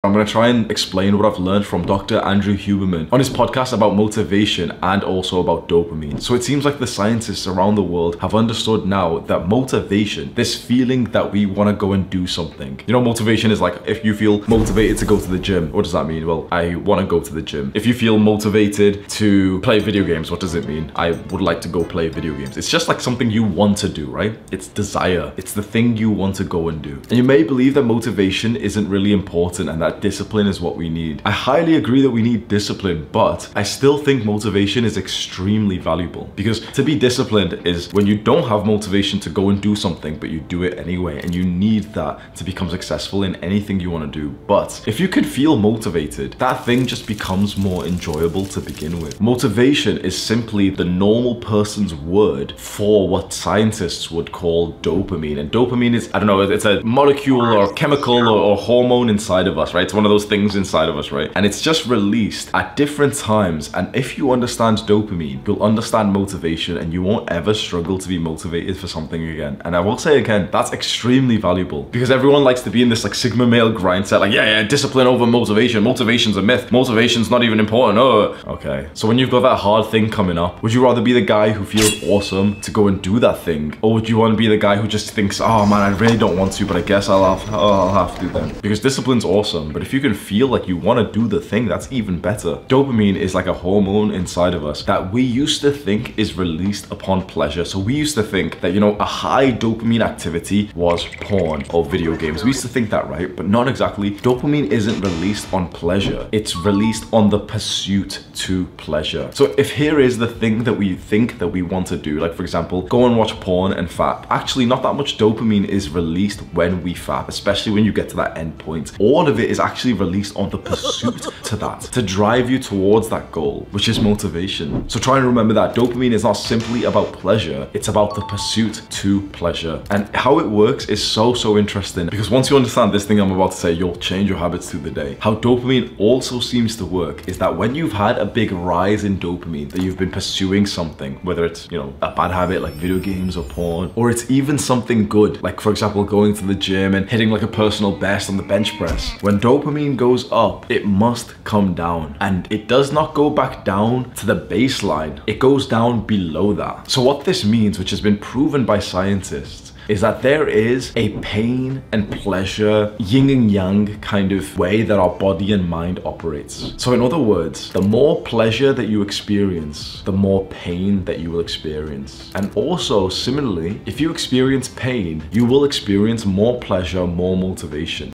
I'm going to try and explain what I've learned from Dr. Andrew Huberman on his podcast about motivation and also about dopamine. So it seems like the scientists around the world have understood now that motivation, this feeling that we want to go and do something. You know, motivation is like if you feel motivated to go to the gym. What does that mean? Well, I want to go to the gym. If you feel motivated to play video games, what does it mean? I would like to go play video games. It's just like something you want to do, right? It's desire. It's the thing you want to go and do. And you may believe that motivation isn't really important and that discipline is what we need. I highly agree that we need discipline, but I still think motivation is extremely valuable, because to be disciplined is when you don't have motivation to go and do something, but you do it anyway, and you need that to become successful in anything you want to do. But if you can feel motivated, that thing just becomes more enjoyable to begin with. Motivation is simply the normal person's word for what scientists would call dopamine. And dopamine is, I don't know, it's a molecule or chemical or hormone inside of us, right? It's one of those things inside of us, right? And it's just released at different times. And if you understand dopamine, you'll understand motivation, and you won't ever struggle to be motivated for something again. And I will say again, that's extremely valuable, because everyone likes to be in this like Sigma male grind set, like, yeah, discipline over motivation. Motivation's a myth. Motivation's not even important. Oh, okay. So when you've got that hard thing coming up, would you rather be the guy who feels awesome to go and do that thing? Or would you want to be the guy who just thinks, oh man, I really don't want to, but I guess I'll have to then? Because discipline's awesome, but if you can feel like you want to do the thing, that's even better. Dopamine is like a hormone inside of us that we used to think is released upon pleasure. So we used to think that, you know, a high dopamine activity was porn or video games. We used to think that, right? But not exactly. Dopamine isn't released on pleasure. It's released on the pursuit to pleasure. So if here is the thing that we think that we want to do, like for example, go and watch porn and fap. Actually, not that much dopamine is released when we fap, especially when you get to that end point. All of it is actually released on the pursuit to that, to drive you towards that goal, which is motivation. So try and remember that dopamine is not simply about pleasure, it's about the pursuit to pleasure. And how it works is so interesting, because once you understand this thing I'm about to say, you'll change your habits through the day. How dopamine also seems to work is that when you've had a big rise in dopamine, that you've been pursuing something, whether it's, you know, a bad habit like video games or porn, or it's even something good, like for example, going to the gym and hitting like a personal best on the bench press. When dopamine goes up, it must come down, and it does not go back down to the baseline. It goes down below that. So what this means, which has been proven by scientists, is that there is a pain and pleasure, yin and yang kind of way that our body and mind operates. So in other words, the more pleasure that you experience, the more pain that you will experience. And also similarly, if you experience pain, you will experience more pleasure, more motivation.